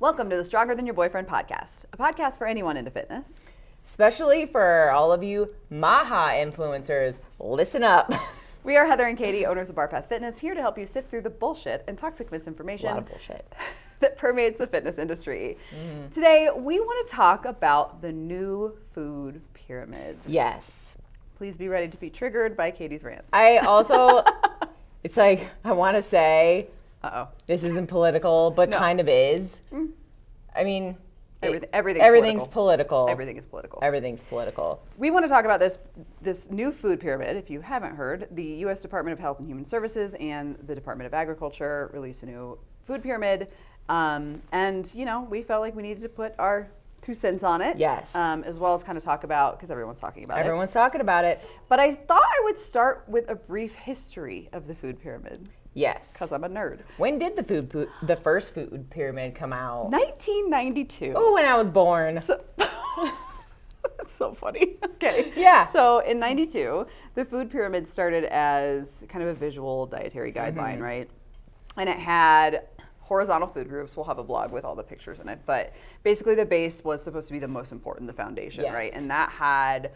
Welcome to the Stronger Than Your Boyfriend podcast, a podcast for anyone into fitness. Especially for all of you Maha influencers, listen up. We are Heather and Katie, owners of Barpath Fitness, here to help you sift through the bullshit and toxic misinformation. A lot of bullshit. That permeates the fitness industry. Today, we want to talk about the new food pyramid. Yes. Please be ready to be triggered by Katie's rants. I also, it's like, I want to say, Uh-oh. this isn't political, but kind of is. I mean, everything's political. Everything is political. Everything's political. We want to talk about this new food pyramid. If you haven't heard, the U.S. Department of Health and Human Services and the Department of Agriculture released a new food pyramid. And, you know, we felt like we needed to put our 2 cents on it. Yes. As well as kind of talk about, because everyone's talking about it. Everyone's talking about it. But I thought I would start with a brief history of the food pyramid. Yes. Because I'm a nerd. When did the first food pyramid come out? 1992. Oh, when I was born. That's so funny. Okay. Yeah. So in 92, the food pyramid started as kind of a visual dietary guideline, right? And it had horizontal food groups. We'll have a blog with all the pictures in it. But basically the base was supposed to be the most important, the foundation, right? And that had,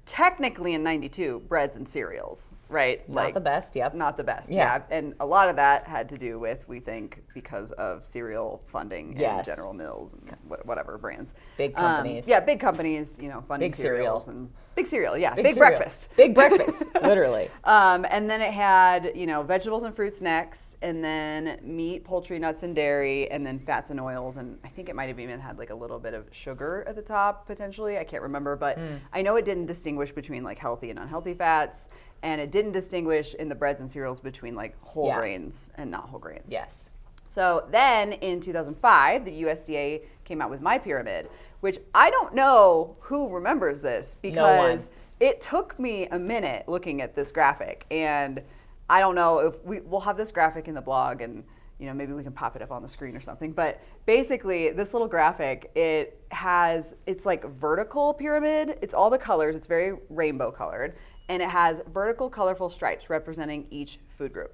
technically in 92, breads and cereals, right? Not the best, yep. Not the best, yeah. And a lot of that had to do with, we think, because of cereal funding and General Mills and whatever brands. Big companies. Big companies, you know, funding big cereals. cereal. And big cereal, yeah. Big cereal. breakfast. Big breakfast, literally. And then it had, you know, vegetables and fruits next, and then meat, poultry, nuts, and dairy, and then fats and oils. And I think it might have even had like a little bit of sugar at the top, potentially. I can't remember, but I know it didn't distinguish between like healthy and unhealthy fats, and it didn't distinguish in the breads and cereals between like whole grains and not whole grains. Yes. So then in 2005, the USDA came out with My Pyramid, which I don't know who remembers this because it took me a minute looking at this graphic, and I don't know if we'll have this graphic in the blog, and you know, maybe we can pop it up on the screen or something. But basically, this little graphic, it's like vertical pyramid. It's all the colors. It's very rainbow colored, and it has vertical, colorful stripes representing each food group.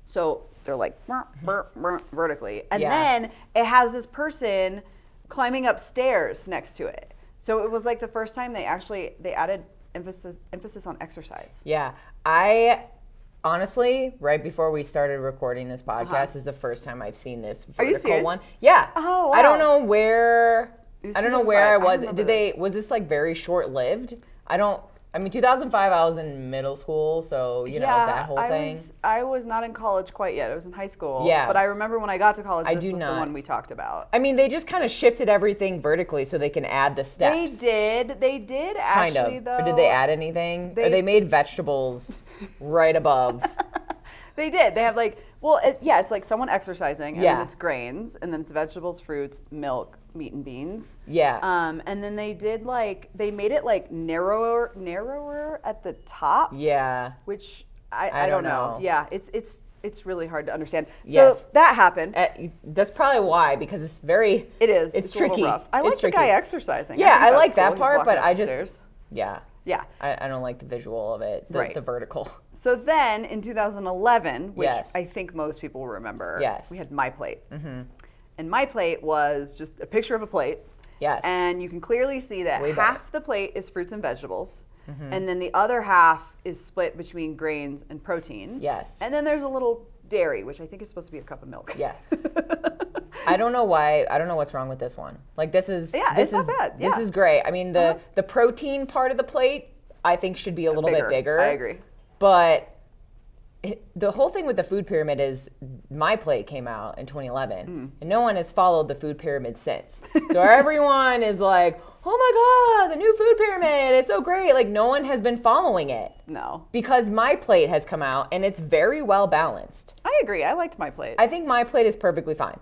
So they're like vertically, and then it has this person climbing up stairs next to it. So it was like the first time they added emphasis on exercise. Yeah, I honestly, right before we started recording this podcast, is the first time I've seen this vertical. Are you serious? One. Yeah. Oh, wow. I don't know where I was. This. Was this like very short lived? I mean, 2005, I was in middle school, so, you know, that whole thing. I was not in college quite yet. I was in high school. Yeah. But I remember when I got to college, this was the one we talked about. I mean, they just kind of shifted everything vertically so they can add the steps. They did actually, kind of. though. Or did they add anything? Or they made vegetables right above. They did. They have like, it's like someone exercising, and then it's grains, and then it's vegetables, fruits, milk, meat, and beans. Yeah. And then they made it like narrower at the top. Yeah. Which I don't know. Yeah, it's really hard to understand. Yes. So that happened. That's probably why, because it's very. It is. It's tricky. A little rough. I like the guy exercising. Yeah, I like cool. that part, but I just. Yeah. Yeah. I don't like the visual of it, the vertical. So then in 2011, which I think most people will remember, we had My Plate. And My Plate was just a picture of a plate. Yes. And you can clearly see that half the plate is fruits and vegetables. And then the other half is split between grains and protein. Yes. And then there's a little dairy, which I think is supposed to be a cup of milk. Yeah. I don't know why. I don't know what's wrong with this one. Like this is it's not bad. This is great. I mean the protein part of the plate I think should be a little bit bigger. I agree. But the whole thing with the food pyramid is My Plate came out in 2011 and no one has followed the food pyramid since. So everyone is like, oh my God, the new food pyramid, it's so great. Like no one has been following it. No. Because My Plate has come out and it's very well balanced. I agree. I liked My Plate. I think My Plate is perfectly fine.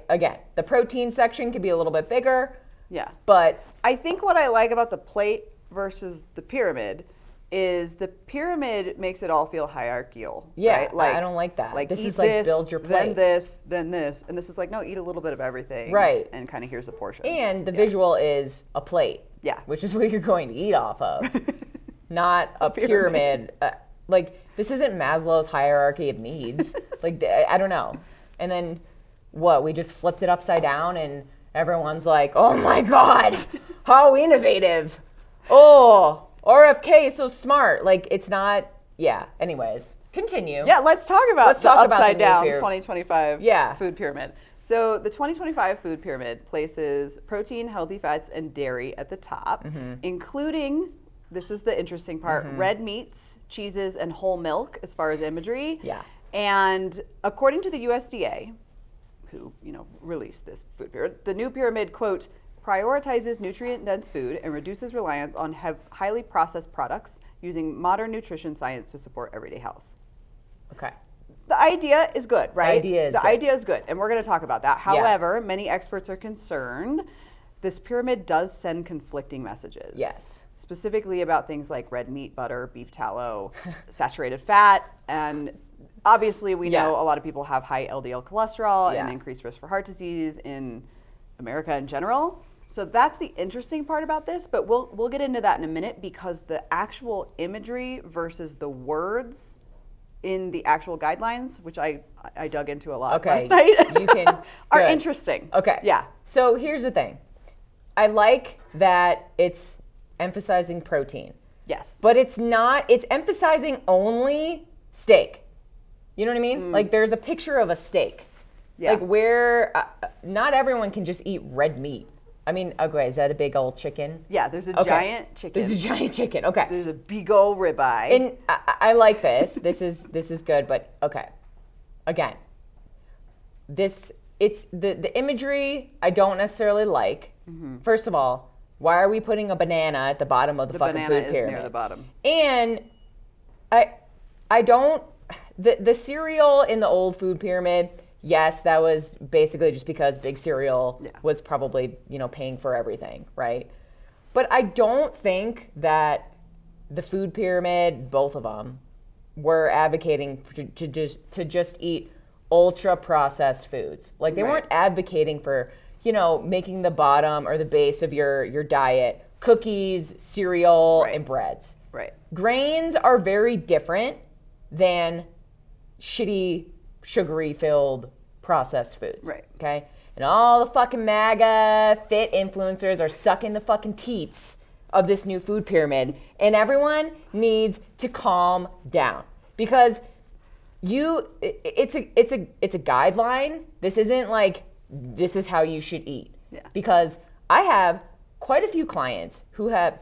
Again, the protein section could be a little bit bigger. Yeah. But I think what I like about the plate versus the pyramid is the pyramid makes it all feel hierarchical. Yeah, right? Like, I don't like that. Like this eat is like this, build your plate. then this, and this is like, no, eat a little bit of everything. Right. And kind of here's the portions. And the visual is a plate. Yeah. Which is what you're going to eat off of. Not a pyramid. Like, this isn't Maslow's hierarchy of needs. Like, I don't know. And then what, we just flipped it upside down and everyone's like, oh my God, how innovative. Oh, RFK is so smart. Like, it's not, yeah. Anyways, continue. Yeah, let's talk about the upside down new 2025 food pyramid. So the 2025 food pyramid places protein, healthy fats, and dairy at the top, including, this is the interesting part, red meats, cheeses, and whole milk as far as imagery. Yeah. And according to the USDA, who released this food pyramid, the new pyramid, quote, prioritizes nutrient-dense food and reduces reliance on highly processed products using modern nutrition science to support everyday health. Okay. The idea is good, right? The idea is good, and we're going to talk about that. However, many experts are concerned this pyramid does send conflicting messages. Yes. Specifically about things like red meat, butter, beef tallow, saturated fat, and obviously we know a lot of people have high LDL cholesterol and increased risk for heart disease in America in general. So that's the interesting part about this, but we'll get into that in a minute, because the actual imagery versus the words in the actual guidelines, which I dug into a lot last night, are interesting. Okay. Yeah. So here's the thing. I like that it's emphasizing protein. Yes. But it's emphasizing only steak. You know what I mean? Like, there's a picture of a steak. Yeah. Like, where not everyone can just eat red meat. I mean, okay, is that a big old chicken? Yeah, there's a giant chicken. There's a giant chicken. Okay. There's a big old ribeye. And I like this. This is good, but okay. Again, it's the imagery I don't necessarily like. First of all, why are we putting a banana at the bottom of the fucking food pyramid? The banana is near the bottom. And I don't, the cereal in the old food pyramid, yes, that was basically just because big cereal was probably, paying for everything, right? But I don't think that the food pyramid, both of them, were advocating to just eat ultra processed foods. Like, they weren't advocating for, making the bottom or the base of your diet cookies, cereal, and breads. Right. Grains are very different than shitty, sugary filled processed foods. Right. Okay? And all the fucking MAGA fit influencers are sucking the fucking teats of this new food pyramid, and everyone needs to calm down, because it's a guideline. This isn't like, this is how you should eat. Yeah. Because I have quite a few clients who have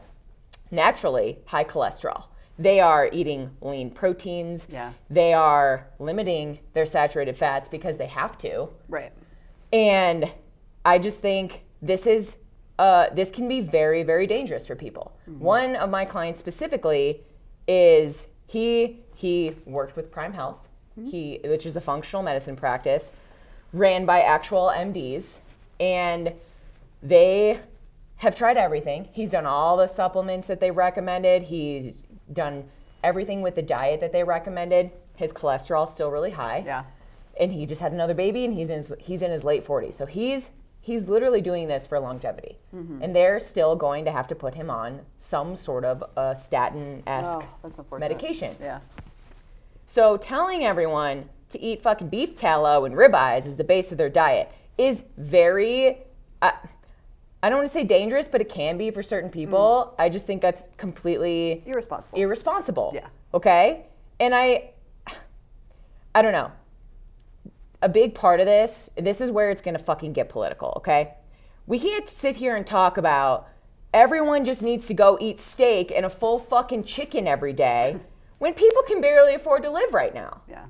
naturally high cholesterol. They are eating lean proteins. Yeah. They are limiting their saturated fats because they have to. Right. And I just think this can be very, very dangerous for people. One of my clients specifically is he worked with Prime Health, which is a functional medicine practice ran by actual MDs, and they have tried everything. He's done all the supplements that they recommended. He's done everything with the diet that they recommended. His cholesterol's still really high. Yeah. And he just had another baby, and he's in his late 40s. So he's literally doing this for longevity. And they're still going to have to put him on some sort of statin-esque medication. Yeah. So telling everyone to eat fucking beef tallow and ribeyes as the base of their diet is very, I don't want to say dangerous, but it can be for certain people. I just think that's completely irresponsible. Yeah. Okay? And I don't know. A big part of this is where it's going to fucking get political, okay? We can't sit here and talk about everyone just needs to go eat steak and a full fucking chicken every day when people can barely afford to live right now. Yeah.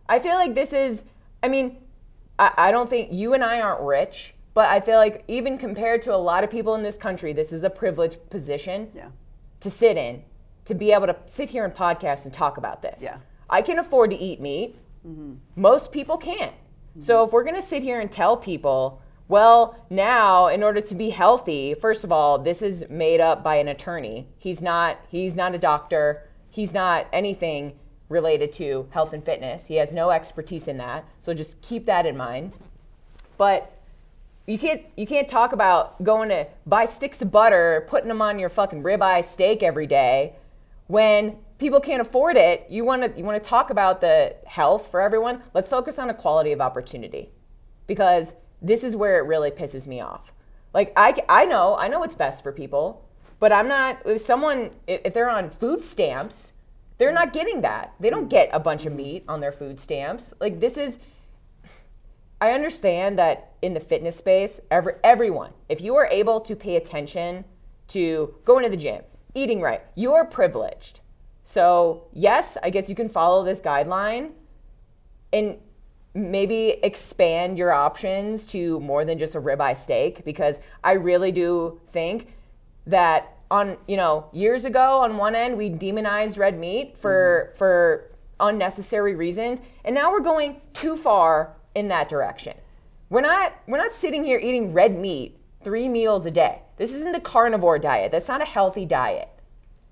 I feel like this is, I don't think, you and I aren't rich, but I feel like even compared to a lot of people in this country, this is a privileged position to sit in, to be able to sit here and podcast and talk about this. Yeah. I can afford to eat meat. Most people can't. So if we're going to sit here and tell people, well, now in order to be healthy, first of all, this is made up by an attorney. He's not a doctor. He's not anything related to health and fitness. He has no expertise in that. So just keep that in mind. But you can't talk about going to buy sticks of butter, putting them on your fucking ribeye steak every day when people can't afford it. You want to talk about the health for everyone? Let's focus on equality of opportunity. because this is where it really pisses me off. Like, I know what's best for people, but I'm not, if they're on food stamps, they're not getting that. They don't get a bunch of meat on their food stamps. Like, I understand that in the fitness space, everyone, if you are able to pay attention to going to the gym, eating right, you are privileged. So yes, I guess you can follow this guideline and maybe expand your options to more than just a ribeye steak, because I really do think that years ago on one end, we demonized red meat for unnecessary reasons. And now we're going too far in that direction. We're not sitting here eating red meat 3 meals a day. This isn't the carnivore diet. That's not a healthy diet.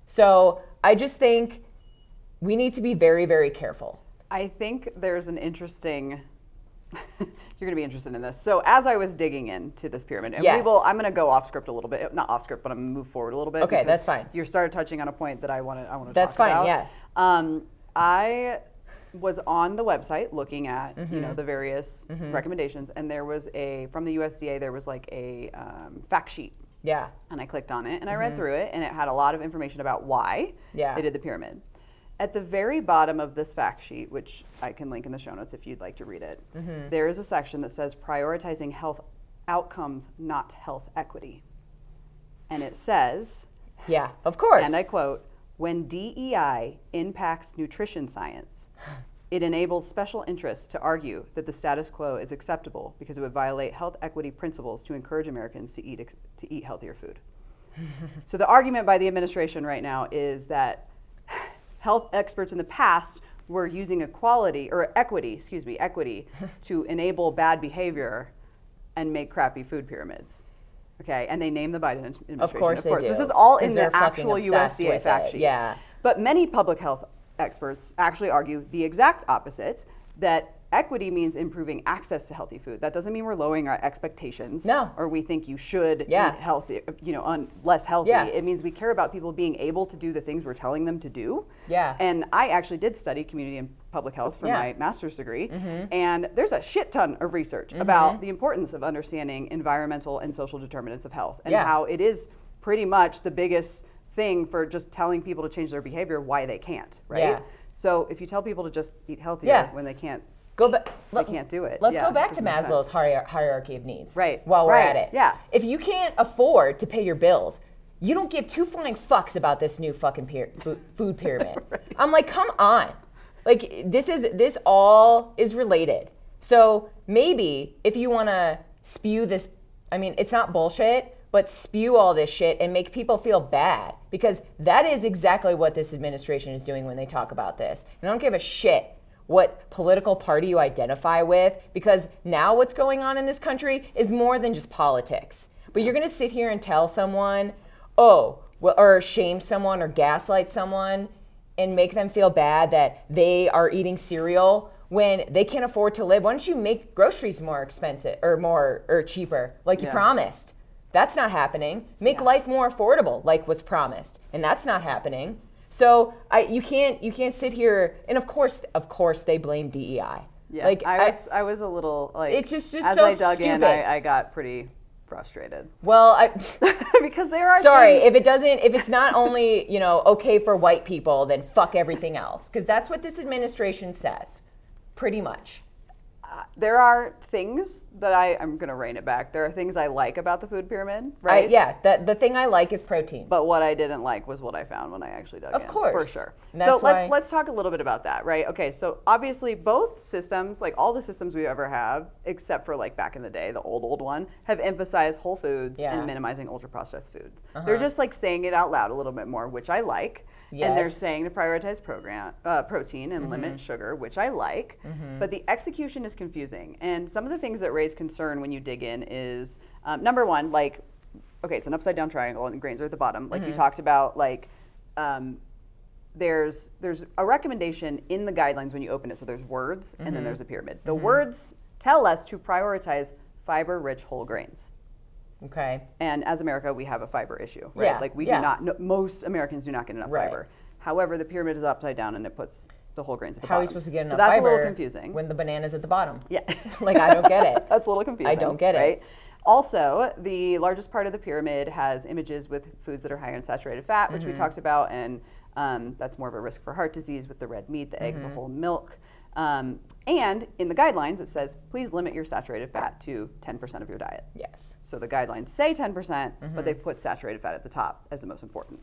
So I just think we need to be very, very careful. I think there's an interesting, you're going to be interested in this. So as I was digging into this pyramid, and yes. I'm going to go off script a little bit, not off script, but I'm going to move forward a little bit. Okay, that's fine. You started touching on a point that I want to talk about. That's fine, yeah. I was on the website looking at the various recommendations, and there was from the USDA, there was like a fact sheet. Yeah. And I clicked on it and I read through it, and it had a lot of information about why they did the pyramid. At the very bottom of this fact sheet, which I can link in the show notes if you'd like to read it, there is a section that says prioritizing health outcomes, not health equity. And it says, yeah, of course. and I quote, when DEI impacts nutrition science, it enables special interests to argue that the status quo is acceptable because it would violate health equity principles to encourage Americans to eat healthier food. So the argument by the administration right now is that health experts in the past were using equity to enable bad behavior and make crappy food pyramids. Okay, and they name the Biden administration. Of course they do. This is all in the fucking actual obsessed USDA with fact it. sheet. Yeah. But many public health experts actually argue the exact opposite, that equity means improving access to healthy food. That doesn't mean we're lowering our expectations. No. Or we think you should eat healthy, less healthy. Yeah. It means we care about people being able to do the things we're telling them to do. Yeah. And I actually did study community and public health for my master's degree. And there's a shit ton of research about the importance of understanding environmental and social determinants of health, and how it is pretty much the biggest thing for just telling people to change their behavior, why they can't, right? Yeah. So if you tell people to just eat healthier when they can't, they can't do it. Let's go back to Maslow's hierarchy of needs. Right. While we're at it. Yeah. If you can't afford to pay your bills, you don't give two flying fucks about this new fucking food pyramid. Right. I'm like, come on. Like, this all is related. So maybe if you want to spew this, I mean, it's not bullshit, but spew all this shit and make people feel bad, because that is exactly what this administration is doing when they talk about this. And I don't give a shit what political party you identify with, because now what's going on in this country is more than just politics. But you're going to sit here and tell someone, or shame someone or gaslight someone and make them feel bad that they are eating cereal when they can't afford to live. Why don't you make groceries more expensive or cheaper, like you promised? That's not happening. Make life more affordable, like was promised, and that's not happening. So you can't sit here, and of course they blame DEI. Yeah, like I was a little like, it's just as so I dug stupid. in, I got pretty frustrated. Well, because there are sorry things, if it's not only okay for white people, then fuck everything else, because that's what this administration says, pretty much. There are things that I'm going to rein it back. There are things I like about the food pyramid, right? The thing I like is protein. But what I didn't like was what I found when I actually dug in. Of course. For sure. So let's talk a little bit about that, right? Okay, so obviously both systems, like all the systems we ever have, except for like back in the day, the old one, have emphasized whole foods and minimizing ultra-processed foods. They're just like saying it out loud a little bit more, which I like. Yes. And they're saying to prioritize protein and limit sugar, which I like. But the execution is confusing. And some of the things that raise concern when you dig in is, number one, like, okay, it's an upside down triangle and grains are at the bottom. Like you talked about, like, there's a recommendation in the guidelines when you open it. So there's words and then there's a pyramid. The words tell us to prioritize fiber-rich whole grains. Okay. And as America, we have a fiber issue, right? Yeah. Like we do not, most Americans do not get enough fiber. However, the pyramid is upside down and it puts the whole grains at the How bottom. are you supposed to get enough So that's fiber a little confusing. when the banana's at the bottom? Yeah. Like, I don't get it. That's a little confusing. I don't get it. Right? Also, the largest part of the pyramid has images with foods that are higher in saturated fat, which we talked about, and that's more of a risk for heart disease with the red meat, the eggs, the whole milk. And in the guidelines, it says, please limit your saturated fat to 10% of your diet. Yes. So the guidelines say 10%, but they put saturated fat at the top as the most important.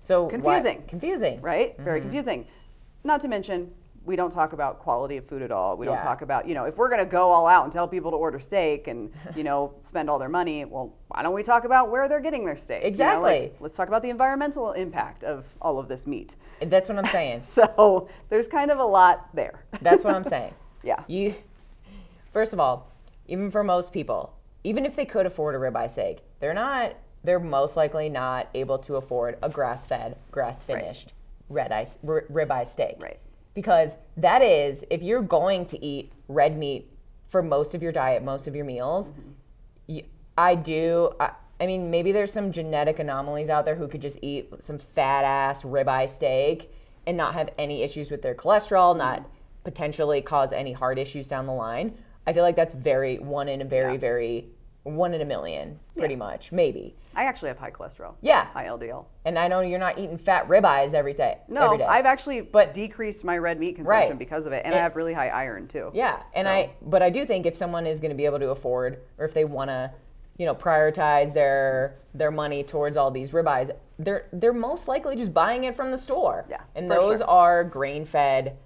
So Confusing. Confusing. Right? Very confusing. Not to mention, we don't talk about quality of food at all. We don't talk about, if we're going to go all out and tell people to order steak and, spend all their money, well, why don't we talk about where they're getting their steak? Exactly. Let's talk about the environmental impact of all of this meat. That's what I'm saying. So there's kind of a lot there. That's what I'm saying. Yeah. First of all, even for most people, even if they could afford a ribeye steak, they're most likely not able to afford a grass-fed, grass-finished ribeye steak. Right. Because that is, if you're going to eat red meat for most of your diet, most of your meals, I mean, maybe there's some genetic anomalies out there who could just eat some fat-ass ribeye steak and not have any issues with their cholesterol, not potentially cause any heart issues down the line. I feel like that's very one in a million, pretty much, maybe. I actually have high cholesterol. Yeah. High LDL. And I know you're not eating fat ribeyes every day. No, I've actually decreased my red meat consumption because of it, and I have really high iron too. Yeah, and but I do think if someone is going to be able to afford, or if they want to, prioritize their money towards all these ribeyes, they're most likely just buying it from the store. Yeah, and those are grain-fed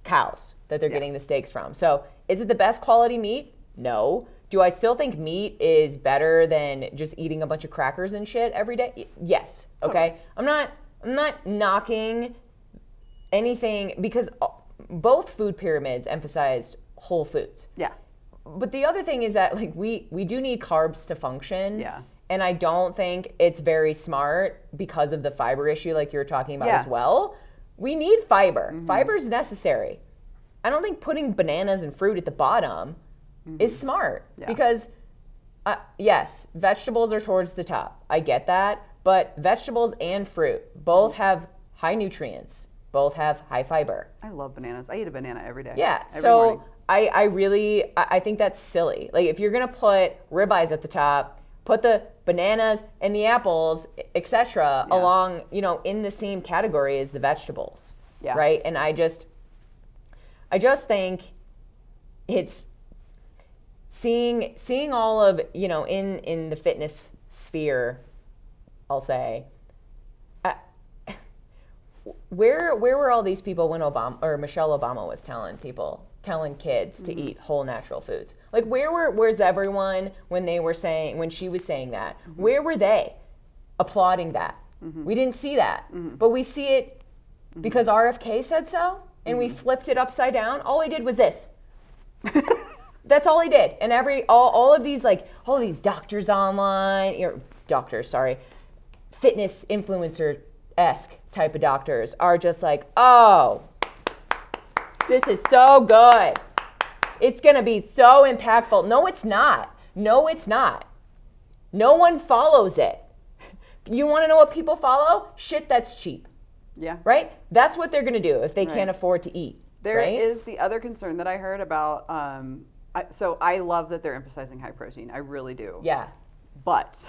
cows that they're getting the steaks from. So, is it the best quality meat? No. Do I still think meat is better than just eating a bunch of crackers and shit every day? Yes. Okay. I'm not knocking anything, because both food pyramids emphasize whole foods. Yeah. But the other thing is that we do need carbs to function. Yeah. And I don't think it's very smart because of the fiber issue like you were talking about as well. We need fiber. Fiber is necessary. I don't think putting bananas and fruit at the bottom is smart because, yes, vegetables are towards the top. I get that. But vegetables and fruit both have high nutrients, both have high fiber. I love bananas. I eat a banana every day. Yeah. Every So morning. I think that's silly. Like, if you're going to put ribeyes at the top, put the bananas and the apples, etc., along, in the same category as the vegetables. Yeah. Right? And I just think it's seeing all of, in the fitness sphere, I'll say, where were all these people when Michelle Obama was telling kids to eat whole natural foods? Like, where's everyone when she was saying that? Where were they applauding that? We didn't see that, but we see it because RFK said so, and we flipped it upside down. All he did was this. That's all he did. And all of these, like, all these doctors online, fitness influencer-esque type of doctors are just like, oh, this is so good. It's going to be so impactful. No, it's not. No, it's not. No one follows it. You want to know what people follow? Shit that's cheap. Yeah. Right? That's what they're going to do if they can't afford to eat. There is the other concern that I heard about. So I love that they're emphasizing high protein. I really do. Yeah. But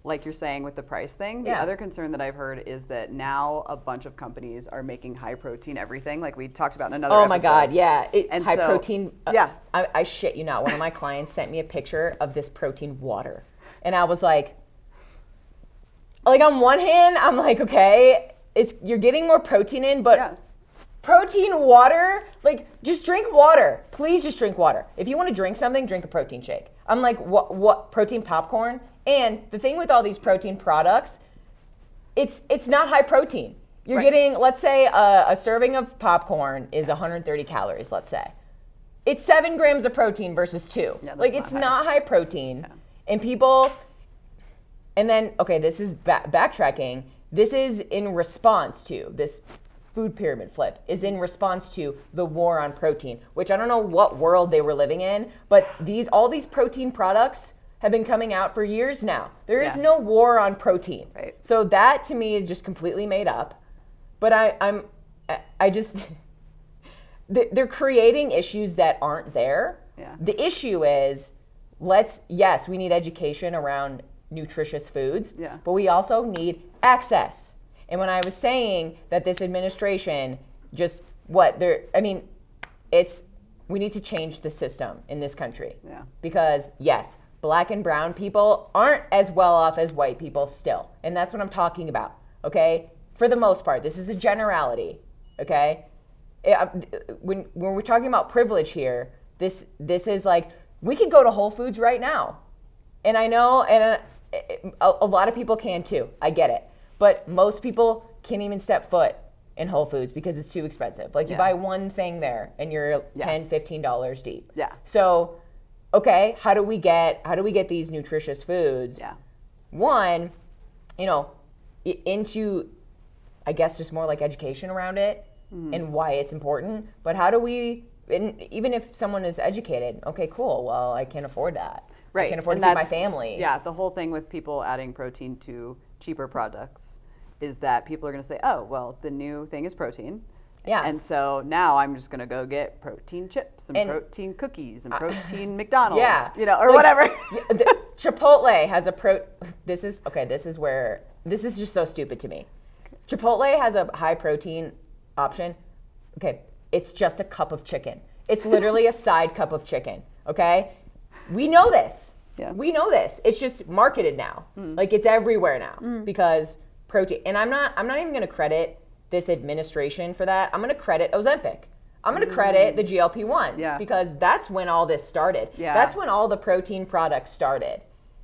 like you're saying with the price thing, the other concern that I've heard is that now a bunch of companies are making high protein everything, like we talked about in another episode. Oh my God, yeah. High protein. Yeah. I shit you not. One of my clients sent me a picture of this protein water. And I was like on one hand, I'm like, okay, you're getting more protein in, but protein water, like, just drink water. Please just drink water. If you want to drink something, drink a protein shake. I'm like, what protein popcorn? And the thing with all these protein products, it's not high protein. You're getting, let's say, a serving of popcorn is 130 calories, let's say. It's 7 grams of protein versus 2. Yeah, like, it's not high protein. Yeah. And people, and then, okay, this is backtracking. This is in response to this food pyramid flip, is in response to the war on protein, which I don't know what world they were living in, but all these protein products have been coming out for years now. There is no war on protein. Right. So that to me is just completely made up. But I just they're creating issues that aren't there. Yeah. The issue is, yes, we need education around nutritious foods, Yeah. but we also need access. And when I was saying that this administration we need to change the system in this country. Yeah. Because yes, black and brown people aren't as well off as white people still. And that's what I'm talking about, okay? For the most part, this is a generality, okay? When we're talking about privilege here, this is like, we can go to Whole Foods right now. And I know, and a lot of people can too, I get it. But most people can't even step foot in Whole Foods because it's too expensive. Like you buy one thing there and you're $10, $15 deep. Yeah. So, okay, how do we get these nutritious foods? Yeah. One, into, I guess, just more like education around it and why it's important. But how do we, and even if someone is educated, okay, cool, well, I can't afford that. Right. I can't afford to feed my family. Yeah, the whole thing with people adding protein to cheaper products is that people are going to say, oh, well, the new thing is protein. Yeah. And so now I'm just going to go get protein chips and protein cookies and protein McDonald's, or whatever. Chipotle has this is just so stupid to me. Chipotle has a high protein option. Okay, it's just a cup of chicken. It's literally a side cup of chicken, okay? We know this. Yeah. We know this. It's just marketed now. Like it's everywhere now because protein. And I'm not even going to credit this administration for that. I'm going to credit Ozempic. I'm going to credit the GLP-1s because that's when all this started. Yeah. That's when all the protein products started.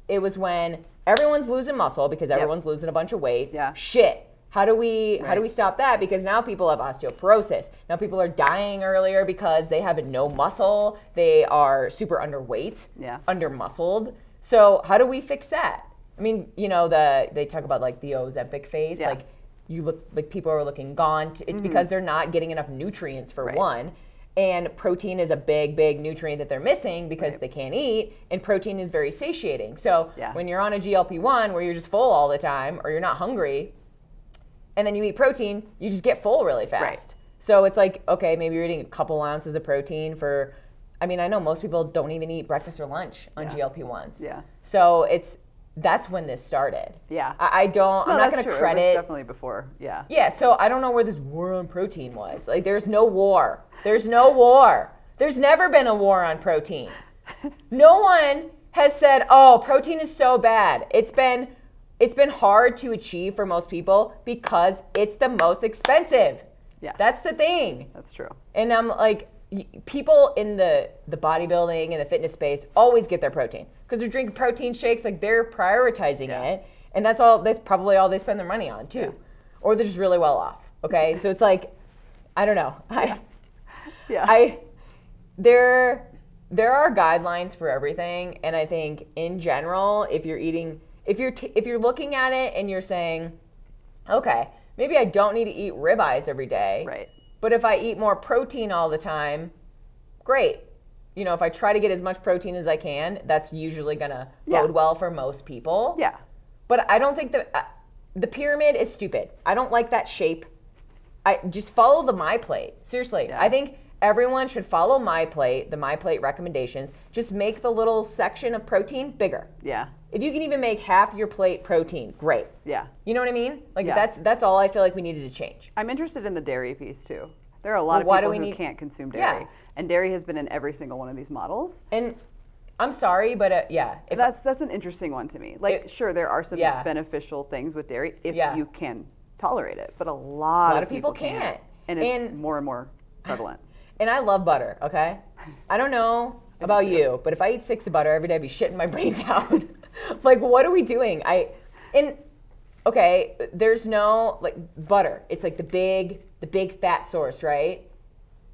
It was when everyone's losing muscle because everyone's losing a bunch of weight. Yeah. Shit. How do we stop that? Because now people have osteoporosis. Now people are dying earlier because they have no muscle. They are super underweight, under-muscled. So how do we fix that? I mean, they talk about like the Ozempic face. Like you look like people are looking gaunt. It's because they're not getting enough nutrients for one. And protein is a big, big nutrient that they're missing because they can't eat. And protein is very satiating. So when you're on a GLP-1 where you're just full all the time or you're not hungry, and then you eat protein, you just get full really fast. Right. So it's like, okay, maybe you're eating a couple ounces of protein I know most people don't even eat breakfast or lunch on GLP-1s. Yeah. So that's when this started. Yeah. I'm not going to credit. It was definitely before. Yeah. Yeah. So I don't know where this war on protein was. Like there's no war. There's no war. There's never been a war on protein. No one has said, oh, protein is so bad. It's been hard to achieve for most people because it's the most expensive. Yeah. That's the thing. That's true. And I'm like, people in the bodybuilding and the fitness space always get their protein because they're drinking protein shakes, like they're prioritizing it. And that's probably all they spend their money on too. Yeah. Or they're just really well off. Okay. So it's like, I don't know. There are guidelines for everything. And I think in general, if you're looking at it and you're saying, okay, maybe I don't need to eat ribeyes every day. Right. But if I eat more protein all the time, great. If I try to get as much protein as I can, that's usually going to bode well for most people. Yeah. But I don't think the pyramid is stupid. I don't like that shape. I just follow the MyPlate. Seriously. Yeah. I think everyone should follow MyPlate, the MyPlate recommendations. Just make the little section of protein bigger. Yeah. If you can even make half your plate protein, great. Yeah. You know what I mean? Like that's all I feel like we needed to change. I'm interested in the dairy piece too. There are a lot of people who can't consume dairy. Yeah. And dairy has been in every single one of these models. And I'm sorry, but that's an interesting one to me. Like, sure, there are some beneficial things with dairy if you can tolerate it, but a lot of people can't. And it's more and more prevalent. And I love butter, okay? I don't know about you, but if I eat 6 of butter every day, I'd be shitting my brains out. Like, what are we doing? There's no, like, butter. It's like the big fat source, right?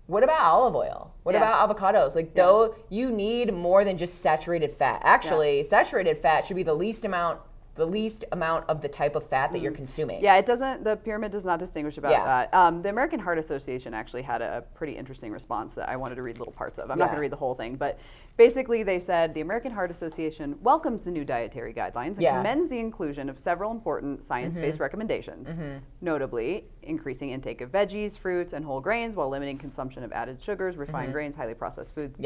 What about olive oil? What about avocados? Like, though you need more than just saturated fat. Actually, saturated fat should be the least amount the least amount of the type of fat that you're consuming. Yeah, the pyramid does not distinguish about that. The American Heart Association actually had a pretty interesting response that I wanted to read little parts of. I'm not going to read the whole thing, but basically they said the American Heart Association welcomes the new dietary guidelines and commends the inclusion of several important science-based recommendations, notably increasing intake of veggies, fruits, and whole grains while limiting consumption of added sugars, refined grains, highly processed foods.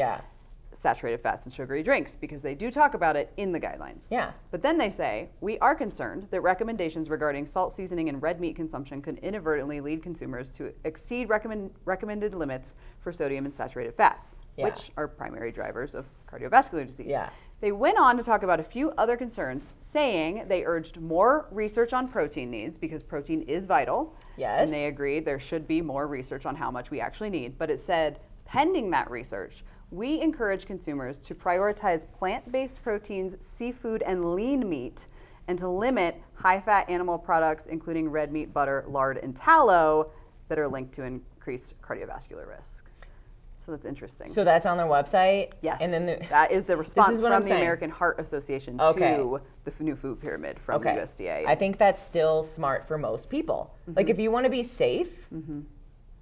Saturated fats and sugary drinks, because they do talk about it in the guidelines. But then they say, we are concerned that recommendations regarding salt seasoning and red meat consumption could inadvertently lead consumers to exceed recommended limits for sodium and saturated fats, which are primary drivers of cardiovascular disease. They went on to talk about a few other concerns, saying they urged more research on protein needs because protein is vital. And they agreed there should be more research on how much we actually need. But it said, pending that research, we encourage consumers to prioritize plant-based proteins, seafood, and lean meat, and to limit high-fat animal products, including red meat, butter, lard, and tallow, that are linked to increased cardiovascular risk. So that's interesting. So that's on their website? Yes. And then that is the response from the American Heart Association to the new food pyramid from the USDA. I think that's still smart for most people. Like, if you want to be safe,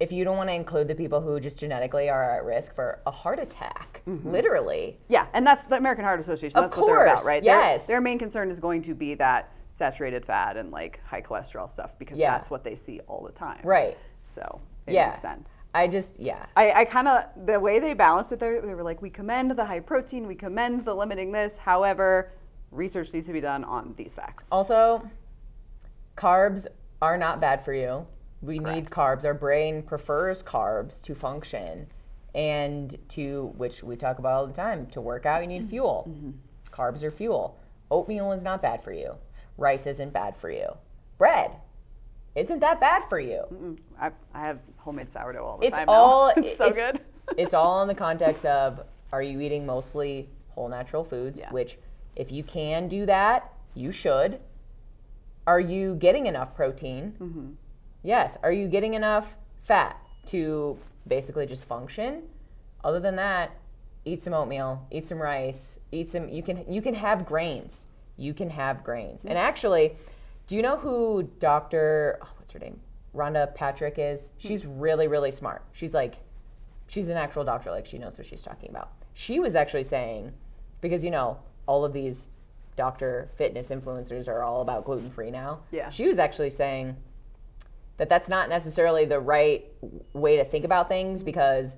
if you don't want to include the people who just genetically are at risk for a heart attack, literally. Yeah, and that's the American Heart Association. That's what they're about, right? Their main concern is going to be that saturated fat and like high cholesterol stuff, because that's what they see all the time. So it makes sense. I kind of, the way they balanced it there, they were like, we commend the high protein, we commend the limiting this. However, research needs to be done on these facts. Also, carbs are not bad for you. We need carbs. Our brain prefers carbs to function, and which we talk about all the time. To work out, you need fuel. Carbs are fuel. Oatmeal is not bad for you. Rice isn't bad for you. Bread isn't that bad for you. I have homemade sourdough all the time now. It's so good. It's all in the context of, are you eating mostly whole natural foods, which if you can do that, you should. Are you getting enough protein? Yes. Are you getting enough fat to basically just function? Other than that, eat some oatmeal, eat some rice, you can have grains. You can have grains. And actually, do you know who what's her name? Rhonda Patrick is? She's really, really smart. She's an actual doctor, like she knows what she's talking about. She was actually saying, because all of these doctor fitness influencers are all about gluten-free now. She was actually saying that's not necessarily the right way to think about things, because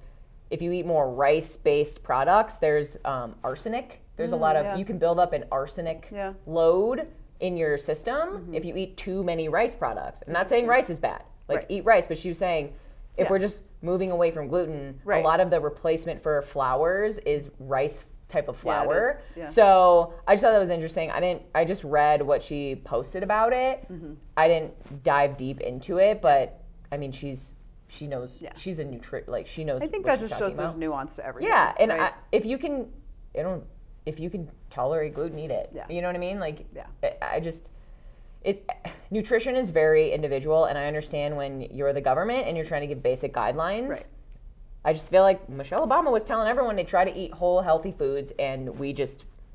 if you eat more rice-based products, there's arsenic. There's a lot of, you can build up an arsenic load in your system if you eat too many rice products. I'm not saying rice is bad. Eat rice, but she was saying if we're just moving away from gluten, a lot of the replacement for flours is rice type of flour. So I just thought that was interesting. I just read what she posted about it. I didn't dive deep into it, but I mean, she knows, she's a she knows. I think what that just shows there's nuance to everything. And if you can tolerate gluten, eat it. You know what I mean? Nutrition is very individual, and I understand when you're the government and you're trying to give basic guidelines. I just feel like Michelle Obama was telling everyone to try to eat whole, healthy foods, and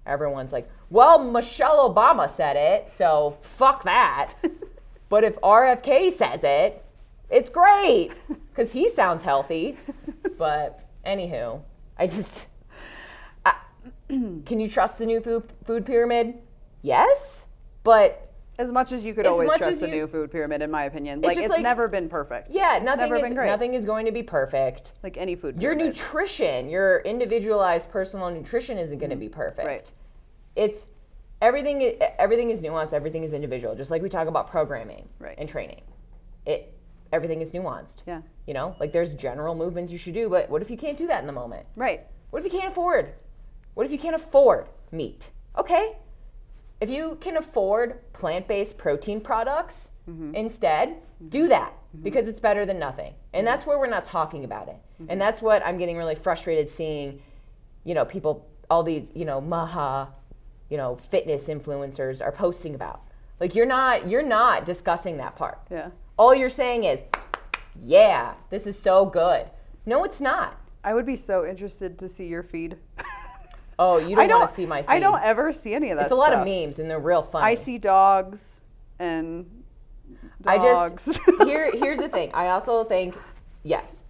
everyone's like, well, Michelle Obama said it, so fuck that. But if RFK says it, it's great, because he sounds healthy. But anywho, can you trust the new food pyramid? Yes, but as much as you could always trust the new food pyramid, in my opinion. It's never been perfect. Nothing is going to be perfect. Like any food pyramid. Your nutrition, your individualized personal nutrition isn't going to be perfect. It's everything is nuanced, everything is individual. Just like we talk about programming and training. Everything is nuanced. There's general movements you should do, but what if you can't do that in the moment? What if you can't afford? What if you can't afford meat? Okay. If you can afford plant-based protein products instead, do that, because it's better than nothing. And that's where we're not talking about it. And that's what I'm getting really frustrated seeing, people, all these, Maha, fitness influencers are posting about. You're not discussing that part. All you're saying is, this is so good. No, it's not. I would be so interested to see your feed. Oh, you don't want to see my feed. I don't ever see any of that It's a lot of memes, and they're real funny. I see dogs and dogs. Here's the thing. I also think, yes.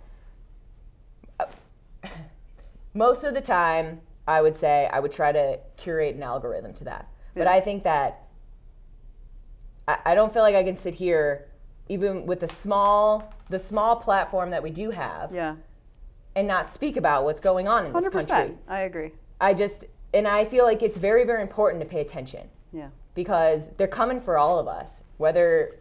Most of the time, I would say I would try to curate an algorithm to that. But I think that I don't feel like I can sit here, even with the small platform that we do have, and not speak about what's going on in this 100%. country. I agree. And I feel like it's very, very important to pay attention. Yeah. Because they're coming for all of us, whether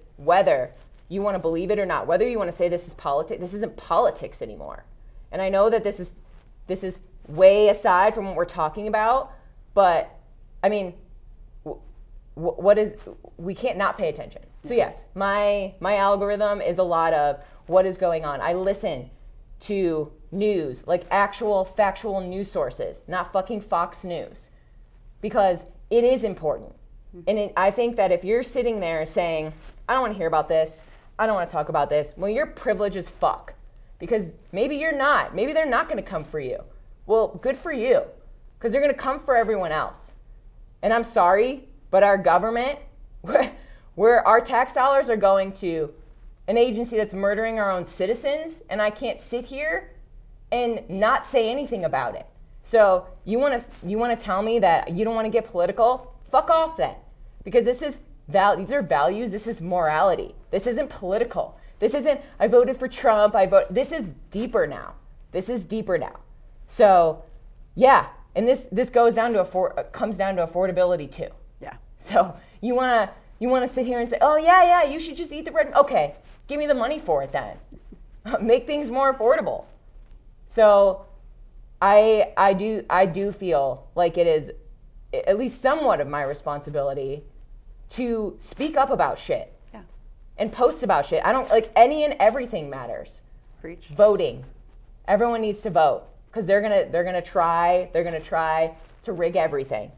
you want to believe it or not, whether you want to say this is politics. This isn't politics anymore. And I know that this is way aside from what we're talking about, but I mean, we can't not pay attention. So yes, my algorithm is a lot of what is going on. I listen to news, like actual factual news sources, not fucking Fox News, because it is important. And I think that if you're sitting there saying, I don't want to hear about this, I don't want to talk about this, well, you're privileged as fuck. Because maybe you're not. Maybe they're not going to come for you. Well, good for you. Because they're going to come for everyone else. And I'm sorry, but our government, where our tax dollars are going to an agency that's murdering our own citizens, and I can't sit here and not say anything about it. So you want to tell me that you don't want to get political? Fuck off then. Because these are values, this is morality. This isn't political. This isn't, I voted for Trump, this is deeper now. So, yeah, and this goes down to comes down to affordability too. Yeah. So you wanna sit here and say, oh yeah, you should just eat the bread. Okay, give me the money for it then. Make things more affordable. So I do feel like it is at least somewhat of my responsibility to speak up about shit. Yeah. And post about shit. I don't like any and everything matters. Preach. Voting. Everyone needs to vote because they're gonna try to rig everything.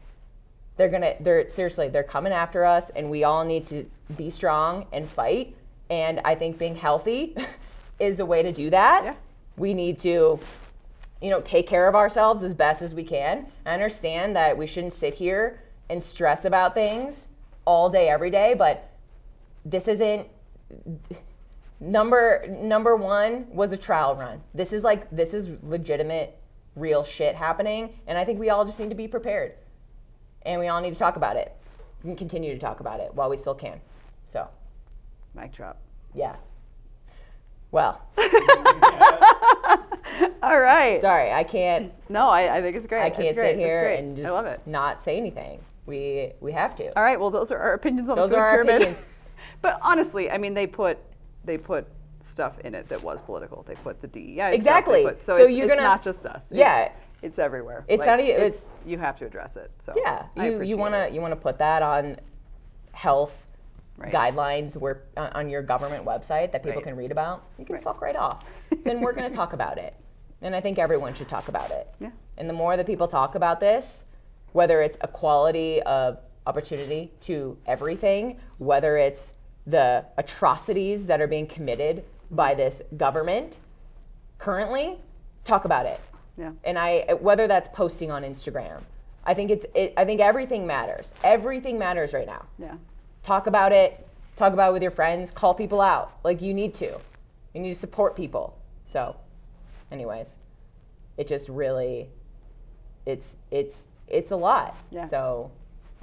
They're coming after us, and we all need to be strong and fight. And I think being healthy is a way to do that. Yeah. We need to, take care of ourselves as best as we can. I understand that we shouldn't sit here and stress about things all day, every day, but this isn't, number one was a trial run. This is legitimate, real shit happening, and I think we all just need to be prepared. And we all need to talk about it. We can continue to talk about it while we still can. So. Mic drop. Yeah. Well. All right. Sorry, I can't. No, I think it's great. I can't sit here and just I love it. not say anything. We have to. All right. Well, those are our opinions on the food pyramid. But honestly, I mean, they put stuff in it that was political. They put the DEI exactly. Stuff. So it's not just us. It's everywhere. It's not even. You have to address it. So yeah, you want to put that on health guidelines on your government website that people can read about. You can fuck right off. Then we're going to talk about it, and I think everyone should talk about it. Yeah. And the more that people talk about this, whether it's equality of opportunity to everything, whether it's the atrocities that are being committed by this government currently, talk about it. Yeah. And whether that's posting on Instagram, I think I think everything matters. Everything matters right now. Yeah. Talk about it. Talk about it with your friends. Call people out. Like you need to. You need to support people. So, anyways, it just really, it's a lot. Yeah. So,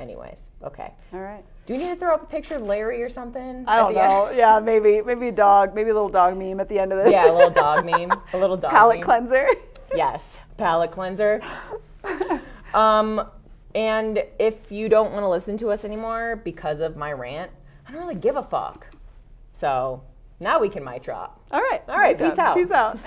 anyways, okay. All right. Do we need to throw up a picture of Larry or something? I don't know. Yeah, maybe a dog, maybe a little dog meme at the end of this. Yeah, a little dog meme. A little dog palate meme. cleanser. Yes, palate cleanser. And if you don't want to listen to us anymore because of my rant, I don't really give a fuck. So now we can mic drop. All right. All right, peace out. Peace out.